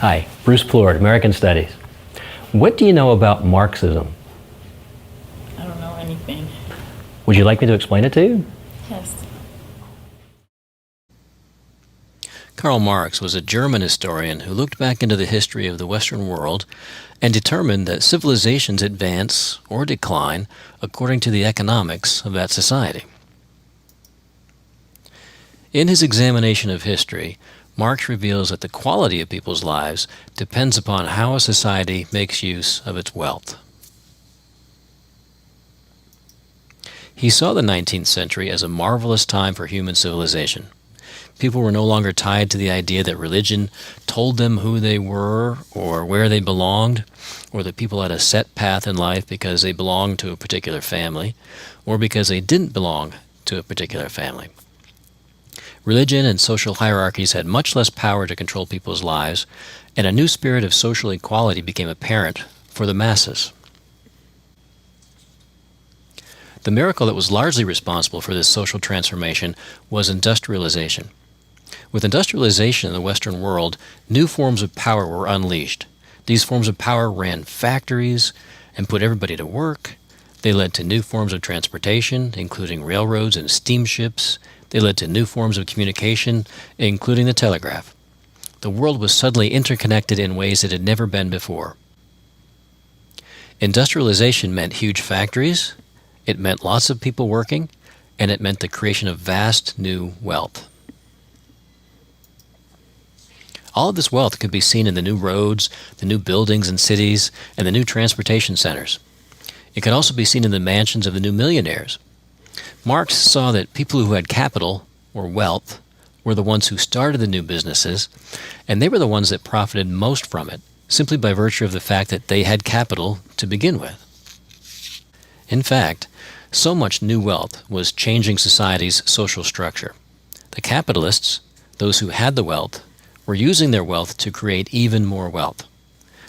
Hi, Bruce Plord, American Studies. What do you know about Marxism? I don't know anything. Would you like me to explain it to you? Yes. Karl Marx was a German historian who looked back into the history of the Western world and determined that civilizations advance or decline according to the economics of that society. In his examination of history, Marx reveals that the quality of people's lives depends upon how a society makes use of its wealth. He saw the 19th century as a marvelous time for human civilization. People were no longer tied to the idea that religion told them who they were or where they belonged, or that people had a set path in life because they belonged to a particular family, or because they didn't belong to a particular family. Religion and social hierarchies had much less power to control people's lives, and a new spirit of social equality became apparent for the masses. The miracle that was largely responsible for this social transformation was industrialization. With industrialization in the Western world, new forms of power were unleashed. These forms of power ran factories and put everybody to work. They led to new forms of transportation, including railroads and steamships. They led to new forms of communication, including the telegraph. The world was suddenly interconnected in ways it had never been before. Industrialization meant huge factories, it meant lots of people working, and it meant the creation of vast new wealth. All of this wealth could be seen in the new roads, the new buildings and cities, and the new transportation centers. It could also be seen in the mansions of the new millionaires. Marx saw that people who had capital, or wealth, were the ones who started the new businesses, and they were the ones that profited most from it, simply by virtue of the fact that they had capital to begin with. In fact, so much new wealth was changing society's social structure. The capitalists, those who had the wealth, were using their wealth to create even more wealth.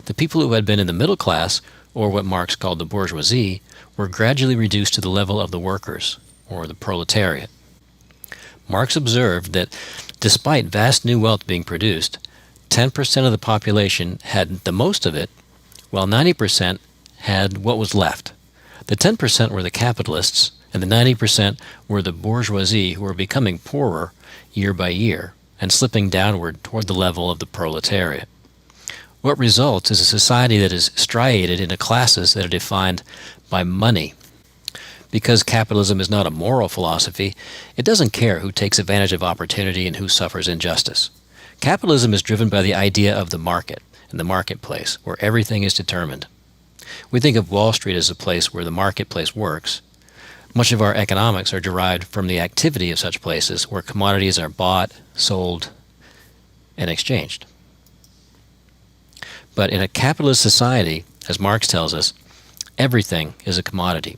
The people who had been in the middle class, or what Marx called the bourgeoisie, were gradually reduced to the level of the workers, or the proletariat. Marx observed that despite vast new wealth being produced, 10% of the population had the most of it, while 90% had what was left. The 10% were the capitalists, and the 90% were the bourgeoisie who were becoming poorer year by year and slipping downward toward the level of the proletariat. What results is a society that is striated into classes that are defined by money. Because capitalism is not a moral philosophy, it doesn't care who takes advantage of opportunity and who suffers injustice. Capitalism is driven by the idea of the market and the marketplace, where everything is determined. We think of Wall Street as a place where the marketplace works. Much of our economics are derived from the activity of such places where commodities are bought, sold, and exchanged. But in a capitalist society, as Marx tells us, everything is a commodity.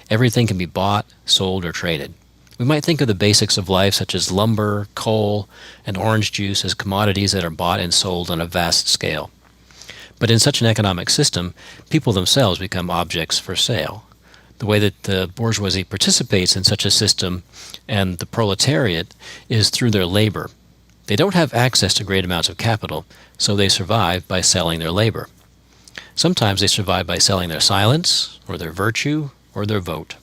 Everything can be bought, sold, or traded. We might think of the basics of life, such as lumber, coal, and orange juice, as commodities that are bought and sold on a vast scale. But in such an economic system, people themselves become objects for sale. The way that the bourgeoisie participates in such a system and the proletariat is through their labor. They don't have access to great amounts of capital, so they survive by selling their labor. Sometimes they survive by selling their silence, or their virtue, or their vote.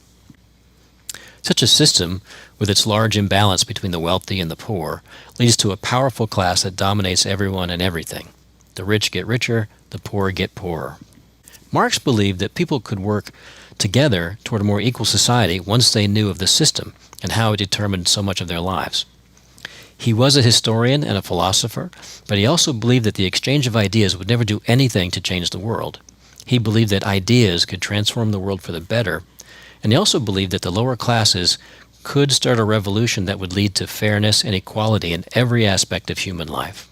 Such a system, with its large imbalance between the wealthy and the poor, leads to a powerful class that dominates everyone and everything. The rich get richer, the poor get poorer. Marx believed that people could work together toward a more equal society once they knew of the system and how it determined so much of their lives. He was a historian and a philosopher, but he also believed that the exchange of ideas would never do anything to change the world. He believed that ideas could transform the world for the better, and he also believed that the lower classes could start a revolution that would lead to fairness and equality in every aspect of human life.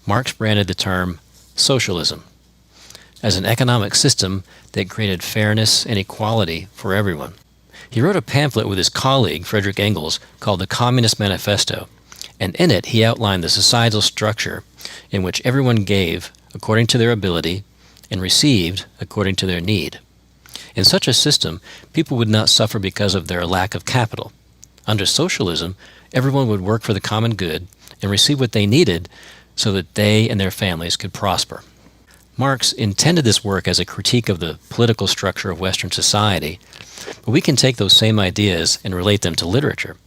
Marx branded the term socialism as an economic system that created fairness and equality for everyone. He wrote a pamphlet with his colleague, Friedrich Engels, called the Communist Manifesto, and in it he outlined the societal structure in which everyone gave according to their ability and received according to their need. In such a system, people would not suffer because of their lack of capital. Under socialism, everyone would work for the common good and receive what they needed so that they and their families could prosper. Marx intended this work as a critique of the political structure of Western society, but we can take those same ideas and relate them to literature.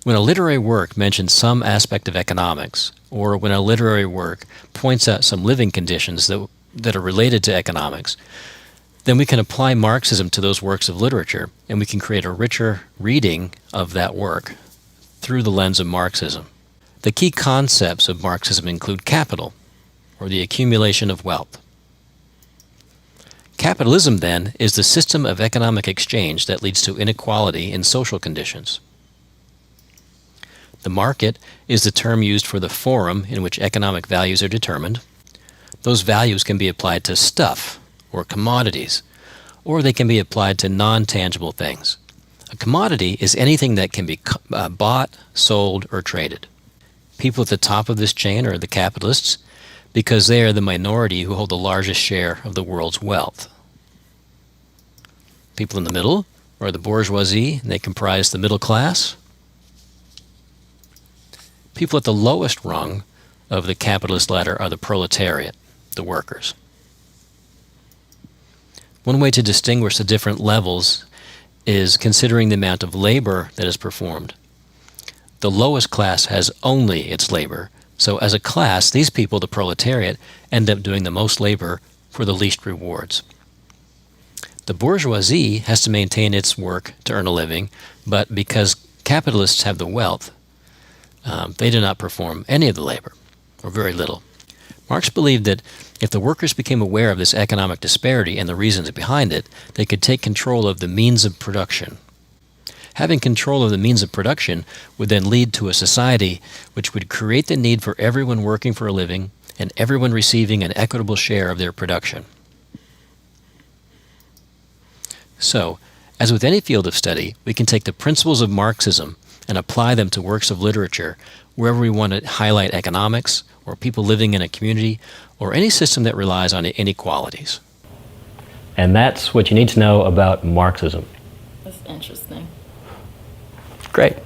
When a literary work mentions some aspect of economics, or when a literary work points out some living conditions that are related to economics, then we can apply Marxism to those works of literature, and we can create a richer reading of that work through the lens of Marxism. The key concepts of Marxism include capital, or the accumulation of wealth. Capitalism, then, is the system of economic exchange that leads to inequality in social conditions. The market is the term used for the forum in which economic values are determined. Those values can be applied to stuff or commodities, or they can be applied to non-tangible things. A commodity is anything that can be bought, sold, or traded. People at the top of this chain are the capitalists, because they are the minority who hold the largest share of the world's wealth. People in the middle are the bourgeoisie, and they comprise the middle class. People at the lowest rung of the capitalist ladder are the proletariat, the workers. One way to distinguish the different levels is considering the amount of labor that is performed. The lowest class has only its labor, so as a class, these people, the proletariat, end up doing the most labor for the least rewards. The bourgeoisie has to maintain its work to earn a living, but because capitalists have the wealth, they do not perform any of the labor, or very little. Marx believed that if the workers became aware of this economic disparity and the reasons behind it, they could take control of the means of production. Having control of the means of production would then lead to a society which would create the need for everyone working for a living and everyone receiving an equitable share of their production. So, as with any field of study, we can take the principles of Marxism and apply them to works of literature wherever we want to highlight economics or people living in a community or any system that relies on inequalities. And that's what you need to know about Marxism. That's interesting. Great.